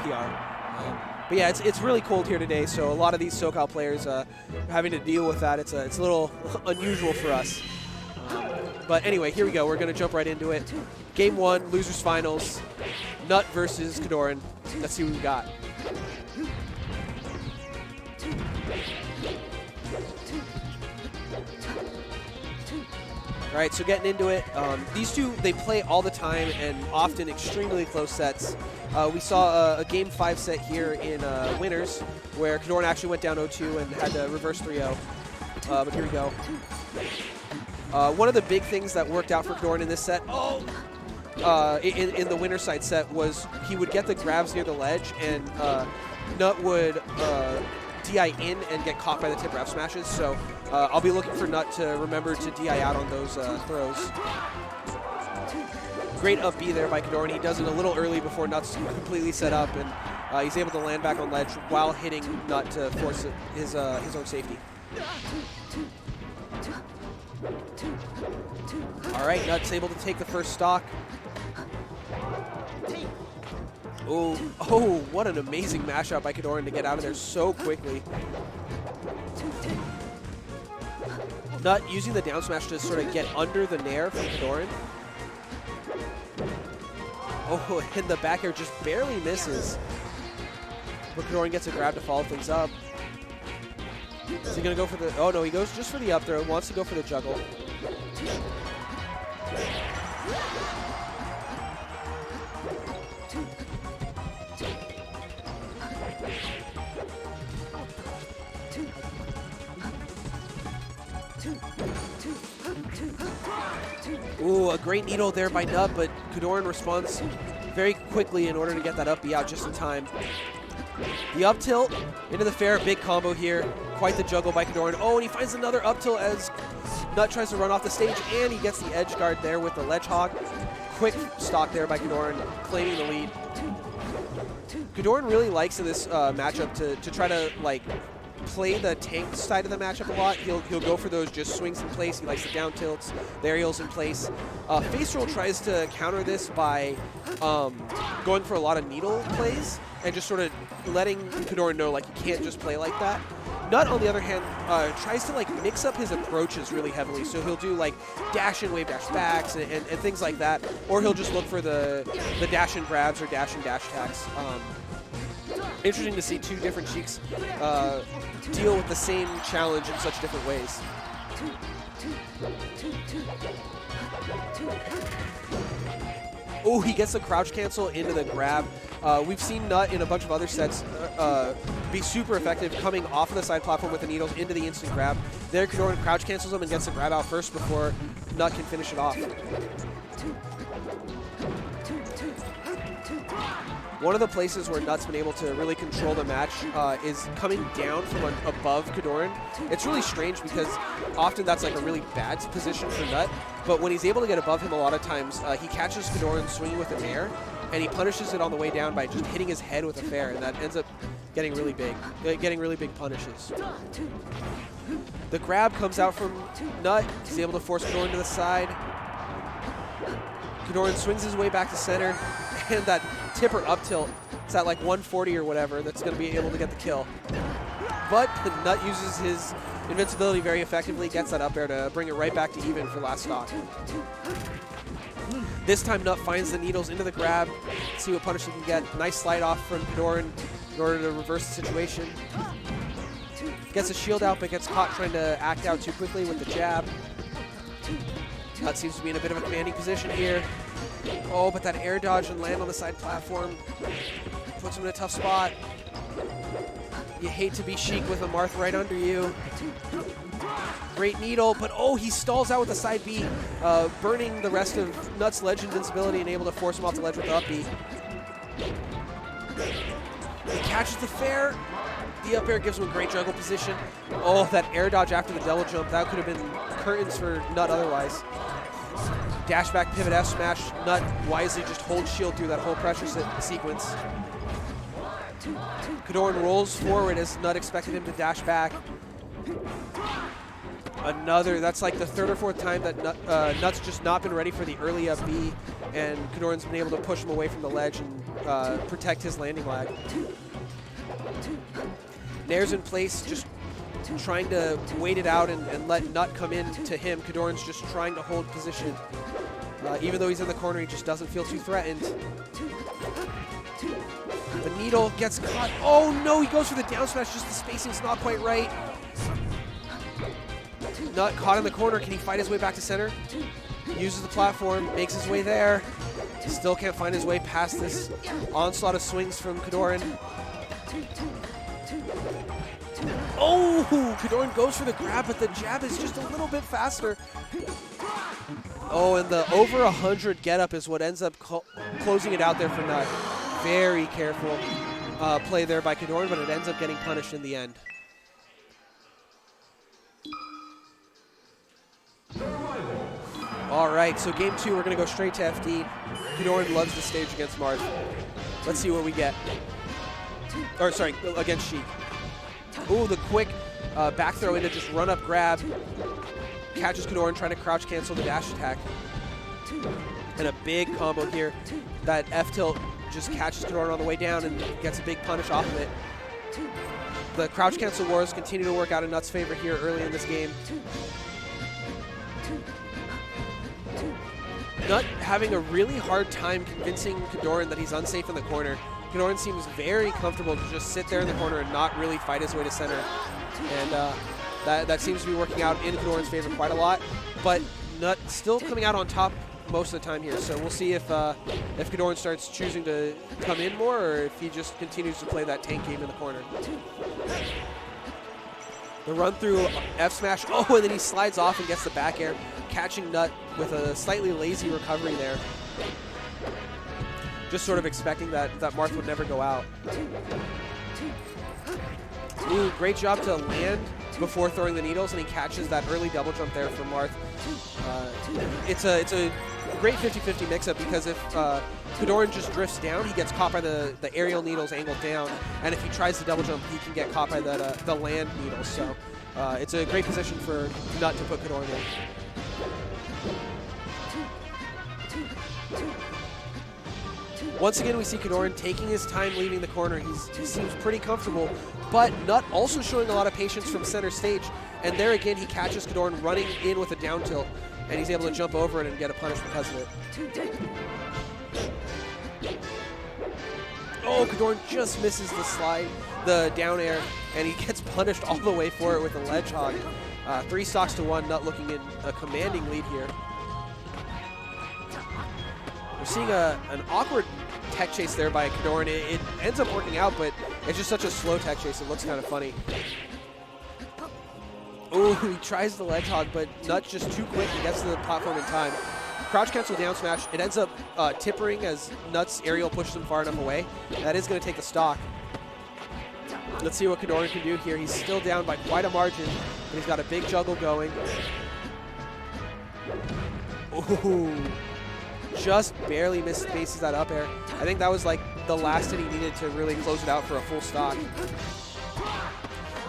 PR. But yeah, it's really cold here today, so a lot of these SoCal players having to deal with that. It's a little unusual for us. But anyway, here we go. We're going to jump right into it. Game 1, losers finals, Nut versus Kodorin. Let's see what we got. All right, so getting into it, these two, they play all the time and often extremely close sets. We saw a Game 5 set here in Winners where Kodorin actually went down 0-2 and had to reverse 3-0. But here we go. One of the big things that worked out for Kodorin in this set, in the winner side set, was he would get the grabs near the ledge, and Nut would DI in and get caught by the tip F smashes. So I'll be looking for Nut to remember to DI out on those throws. Great up B there by Kodorin. He does it a little early before Nut's completely set up, and he's able to land back on ledge while hitting Nut to force his own safety. All right, Nut's able to take the first stock. Oh, what an amazing mashup by Kodorin to get out of there so quickly. Nut using the down smash to sort of get under the nair from Kodorin. Oh, and the back air just barely misses. But Kodorin gets a grab to follow things up. Is he going to go for the... Oh, no, he goes just for the up throw. Wants to go for the juggle. Ooh, a great needle there by Nut, but Kodorin responds very quickly in order to get that up B out just in time. The up tilt into the fair, big combo here. Quite the juggle by Kodorin. Oh, and he finds another up tilt as Nut tries to run off the stage, and he gets the edge guard there with the ledge hog. Quick stock there by Kodorin, claiming the lead. Kodorin really likes in this matchup to try to like play the tank side of the matchup a lot. He'll go for those just swings in place. He likes the down tilts, the aerials in place. Face roll tries to counter this by going for a lot of needle plays and just sort of letting Kodorin know like you can't just play like that. Nut, on the other hand, tries to like mix up his approaches really heavily. So he'll do like dash and wave dash backs and things like that, or he'll just look for the dash and grabs or dash and dash attacks. Interesting to see two different Sheiks deal with the same challenge in such different ways. Oh, he gets the crouch cancel into the grab. We've seen Nut in a bunch of other sets be super effective coming off of the side platform with the needles into the instant grab. There, Kodorin crouch cancels him and gets the grab out first before Nut can finish it off. One of the places where Nut's been able to really control the match is coming down from above Kodorin. It's really strange because often that's like a really bad position for Nut, but when he's able to get above him a lot of times, he catches Kodorin swinging with an air, and he punishes it on the way down by just hitting his head with a fair, and that ends up getting really big punishes. The grab comes out from Nut. He's able to force Kodorin to the side. Kodorin swings his way back to center, and that tipper up tilt, it's at like 140 or whatever, that's going to be able to get the kill. But Nut uses his invincibility very effectively, gets that up air to bring it right back to even for last stock. This time Nut finds the needles into the grab, see what punish he can get. Nice slide off from Kodorin in order to reverse the situation. Gets a shield out, but gets caught trying to act out too quickly with the jab. Nut seems to be in a bit of a commanding position here. Oh, but that air dodge and land on the side platform puts him in a tough spot. You hate to be Sheik with a Marth right under you. Great needle, but oh, he stalls out with the side B, burning the rest of Nut's ledge invincibility and able to force him off the ledge with the up B. He catches the fair. The up air gives him a great juggle position. Oh, that air dodge after the double jump, that could have been curtains for Nut otherwise. Dash back pivot F smash. Nut wisely just holds shield through that whole pressure sequence. Kodorin rolls forward as Nut expected him to dash back. That's like the third or fourth time that Nut's just not been ready for the early up B, and Kodorin's been able to push him away from the ledge and protect his landing lag. Nair's in place, just trying to wait it out and let Nut come in to him. Kodorin's just trying to hold position. Even though he's in the corner, he just doesn't feel too threatened. The needle gets caught. Oh no, he goes for the down smash, just the spacing's not quite right. Nut caught in the corner. Can he fight his way back to center? Uses the platform, makes his way there. Still can't find his way past this onslaught of swings from Kodorin. Oh, Kodorin goes for the grab, but the jab is just a little bit faster. Oh, and the over 100 getup is what ends up closing it out there for Nut. Very careful play there by Kodorin, but it ends up getting punished in the end. All right, so game 2, we're going to go straight to FD. Kodorin loves the stage against Marth. Let's see what we get. Or, sorry, against Sheik. Ooh, the quick back throw into just run-up grab. Catches Kodorin trying to crouch cancel the dash attack. And a big combo here. That F-tilt just catches Kodorin on the way down and gets a big punish off of it. The crouch cancel wars continue to work out in Nut's favor here early in this game. Nut having a really hard time convincing Kodorin that he's unsafe in the corner. Kodorin seems very comfortable to just sit there in the corner and not really fight his way to center. And that seems to be working out in Kodorin's favor quite a lot. But Nut still coming out on top most of the time here. So we'll see if Kodorin starts choosing to come in more or if he just continues to play that tank game in the corner. The run through F smash. Oh, and then he slides off and gets the back air, catching Nut with a slightly lazy recovery there. Just sort of expecting that Marth would never go out. Ooh, great job to land before throwing the needles, and he catches that early double jump there from Marth. It's a great 50-50 mix-up because if Kodorin just drifts down, he gets caught by the aerial needles angled down, and if he tries to double jump, he can get caught by the land needles. So it's a great position for Nut to put Kodorin in. Once again, we see Kodorin taking his time leaving the corner. He seems pretty comfortable, but Nut also showing a lot of patience from center stage. And there again, he catches Kodorin running in with a down tilt, and he's able to jump over it and get a punish because of it. Oh, Kodorin just misses the slide, the down air, and he gets punished all the way for it with a ledge hog. 3 stocks to 1, Nut looking in a commanding lead here. We're seeing an awkward tech chase there by Kodorin. It ends up working out, but it's just such a slow tech chase. It looks kind of funny. Ooh, he tries the ledge hog, but Nut just too quick. He gets to the platform in time. Crouch cancel down smash. It ends up tippering as Nut's aerial pushes him far enough away. That is going to take the stock. Let's see what Kodorin can do here. He's still down by quite a margin, but he's got a big juggle going. Ooh. Just barely spaces that up air. I think that was like the last hit he needed to really close it out for a full stock.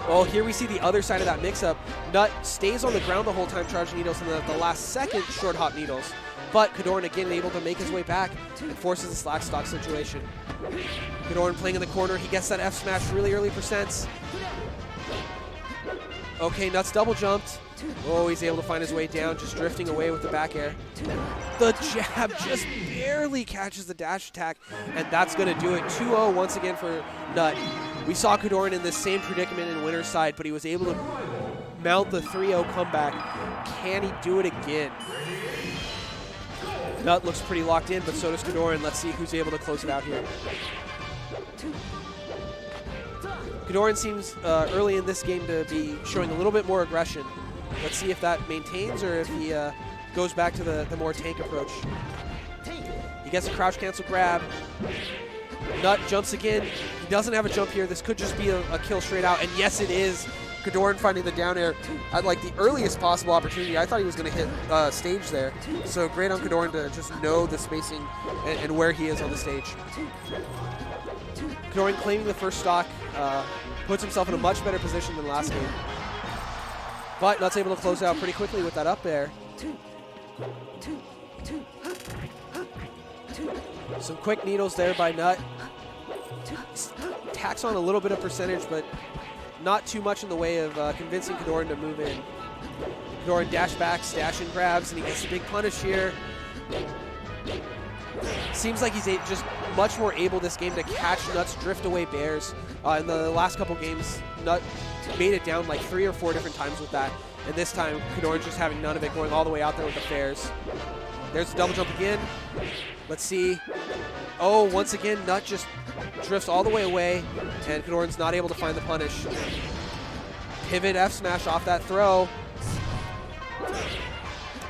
Well, here we see the other side of that mix-up. Nut stays on the ground the whole time charging needles in the last second short hop needles. But Kodorin again able to make his way back and forces a slack stock situation. Kodorin playing in the corner. He gets that F smash really early percents. Okay, Nut's double jumped. Oh, he's able to find his way down, just drifting away with the back air. The jab just barely catches the dash attack, and that's going to do it. 2-0 once again for Nut. We saw Kodorin in the same predicament in winner's side, but he was able to mount the 3-0 comeback. Can he do it again? Nut looks pretty locked in, but so does Kodorin. Let's see who's able to close it out here. Kodorin seems early in this game to be showing a little bit more aggression. Let's see if that maintains or if he goes back to the more tank approach. He gets a crouch cancel grab. Nut jumps again. He doesn't have a jump here. This could just be a kill straight out. And yes, it is. Kodorin finding the down air at like the earliest possible opportunity. I thought he was going to hit stage there. So great on Kodorin to just know the spacing and where he is on the stage. Kodorin claiming the first stock puts himself in a much better position than last game. But Nut's able to close out pretty quickly with that up air. Some quick needles there by Nut. Tacks on a little bit of percentage, but not too much in the way of convincing Kodorin to move in. Kodorin dash backs, dash and grabs, and he gets a big punish here. Seems like he's just much more able this game to catch Nut's drift away bears. In the last couple games, Nut made it down like 3 or 4 different times with that. And this time, Kodorin's just having none of it, going all the way out there with the fairs. There's the double jump again. Let's see. Oh, once again, Nut just drifts all the way away, and Kodorin's not able to find the punish. Pivot F smash off that throw.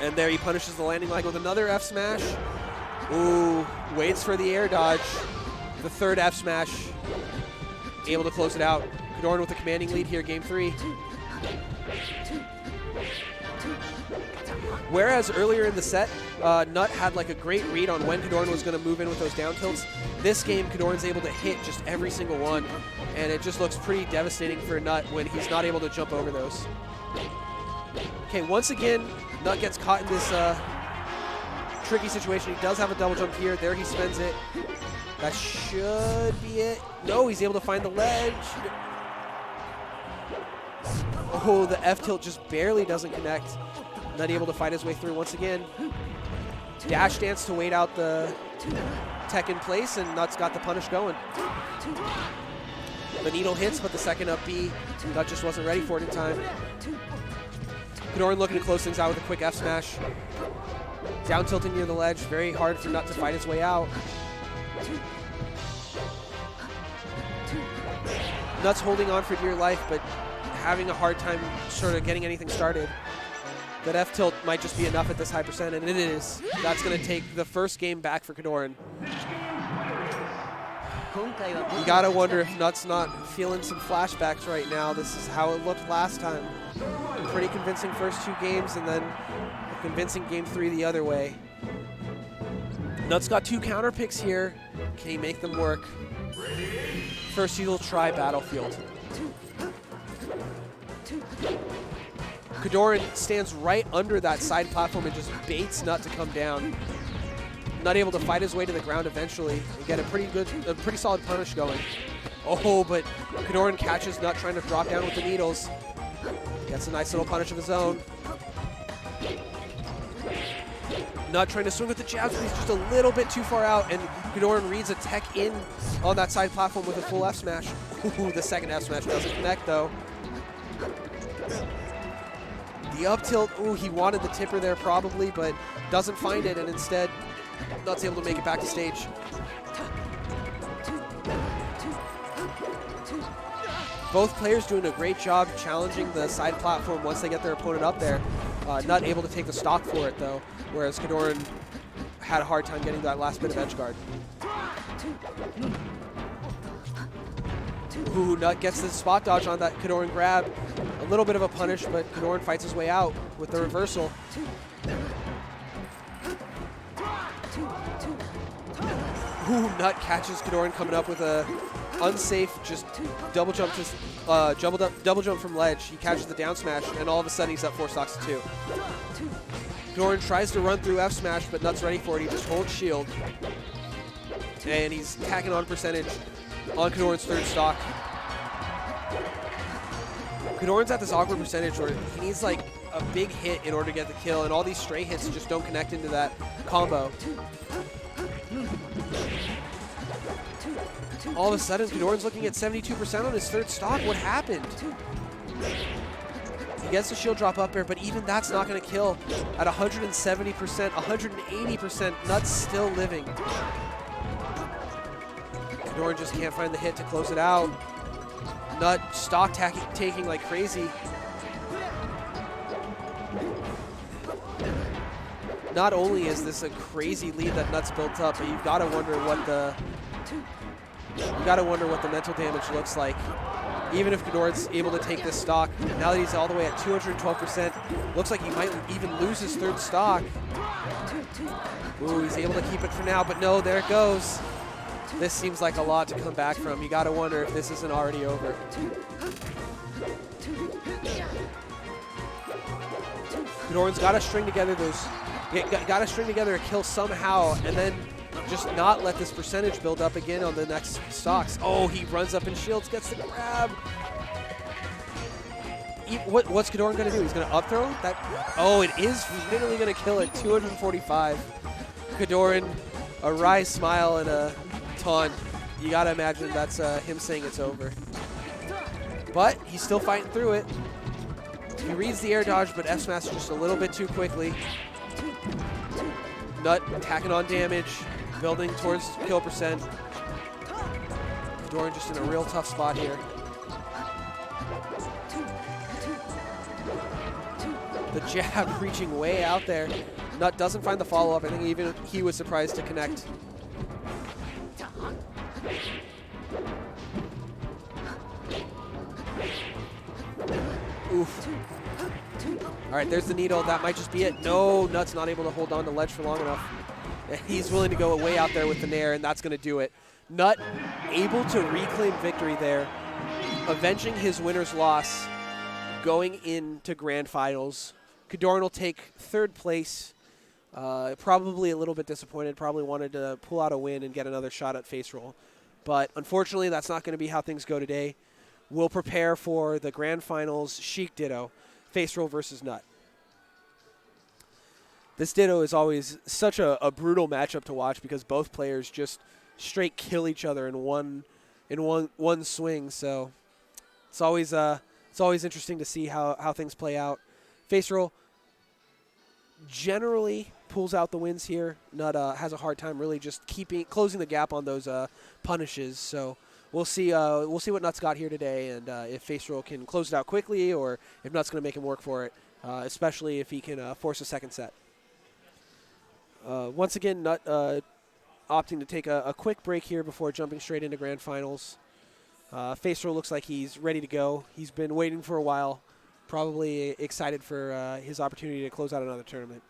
And there he punishes the landing leg with another F smash. Ooh, waits for the air dodge. The third F smash. Able to close it out. Kodorin with a commanding lead here, game 3. Whereas earlier in the set, Nut had like a great read on when Kodorin was going to move in with those down tilts. This game, Kodorin's able to hit just every single one, and it just looks pretty devastating for Nut when he's not able to jump over those. Okay, once again, Nut gets caught in this tricky situation. He does have a double jump here. There he spends it. That should be it. No, he's able to find the ledge. Oh, the F tilt just barely doesn't connect. Not able to fight his way through once again. Dash dance to wait out the tech in place, and Nut's got the punish going. The needle hits, but the second up B, Nut just wasn't ready for it in time. Kodorin looking to close things out with a quick F smash. Down tilting near the ledge, very hard for Nut to fight his way out. Nut's holding on for dear life, but having a hard time sort of getting anything started. That F tilt might just be enough at this high percent, and it is. That's going to take the first game back for Kodorin. You gotta wonder if Nut's not feeling some flashbacks right now. This is how it looked last time. Pretty convincing first 2 games, and then a convincing game 3 the other way. Nut's got 2 counter picks here. Can he make them work? First, he'll try Battlefield. Kodorin stands right under that side platform and just baits Nut to come down. Nut able to fight his way to the ground eventually and get a pretty solid punish going. Oh, but Kodorin catches Nut trying to drop down with the needles. Gets a nice little punish of his own. Nut trying to swing with the jabs, but he's just a little bit too far out, and Kodorin reads a tech in on that side platform with a full F smash. Ooh, the second F smash doesn't connect though. The up tilt, ooh, he wanted the tipper there probably, but doesn't find it, and instead, Nut's able to make it back to stage. Both players doing a great job challenging the side platform once they get their opponent up there. Nut able to take the stock for it though, whereas Kodorin had a hard time getting that last bit of edge guard. Ooh, Nut gets the spot dodge on that Kodorin grab. A little bit of a punish, but Kodorin fights his way out with the reversal. Ooh, Nut catches Kodorin coming up with a unsafe just double jump from ledge. He catches the down smash, and all of a sudden he's up 4 stocks to 2. Kodorin tries to run through F smash, but Nut's ready for it. He just holds shield, and he's tacking on percentage on Kodorin's 3rd stock. Kodorin's at this awkward percentage where he needs like a big hit in order to get the kill, and all these stray hits just don't connect into that combo. All of a sudden, Kodorin's looking at 72% on his 3rd stock. What happened? He gets the shield drop up there, but even that's not going to kill. At 170%, 180%, Nut's still living. Kodorin just can't find the hit to close it out. Nut stock taking like crazy. Not only is this a crazy lead that Nut's built up, but you've got to wonder what the mental damage looks like. Even if Kodorin's able to take this stock, now that he's all the way at 212%, looks like he might even lose his 3rd stock. Ooh, he's able to keep it for now, but no, there it goes. This seems like a lot to come back from. You got to wonder if this isn't already over. Kodorin's got to string together a kill somehow, and then just not let this percentage build up again on the next stocks. Oh, he runs up and shields, gets the grab. What's Kodorin going to do? He's going to up throw? Oh, it is finally going to kill it. 245. Kodorin, a wry smile and a taunt. You got to imagine that's him saying it's over. But he's still fighting through it. He reads the air dodge, but F smash just a little bit too quickly. Nut tacking on damage, building towards kill percent. Kodorin just in a real tough spot here. The jab reaching way out there. Nut doesn't find the follow-up. I think even he was surprised to connect. Oof. All right, there's the needle. That might just be it. No, Nut's not able to hold on to ledge for long enough. He's willing to go way out there with the nair, and that's going to do it. Nut able to reclaim victory there, avenging his winner's loss, going into grand finals. Kodorin will take third place. Probably a little bit disappointed. Probably wanted to pull out a win and get another shot at face roll. But unfortunately, that's not going to be how things go today. We'll prepare for the grand finals, Sheik Ditto, face roll versus Nut. This Ditto is always such a brutal matchup to watch because both players just straight kill each other in one swing. So it's always interesting to see how things play out. Face roll generally pulls out the wins here. Nut has a hard time really just closing the gap on those punishes. So we'll see what Nut's got here today, and if face roll can close it out quickly, or if Nut's going to make him work for it, especially if he can force a second set. Once again, Nut opting to take a quick break here before jumping straight into grand finals. Face roll looks like he's ready to go. He's been waiting for a while, probably excited for his opportunity to close out another tournament.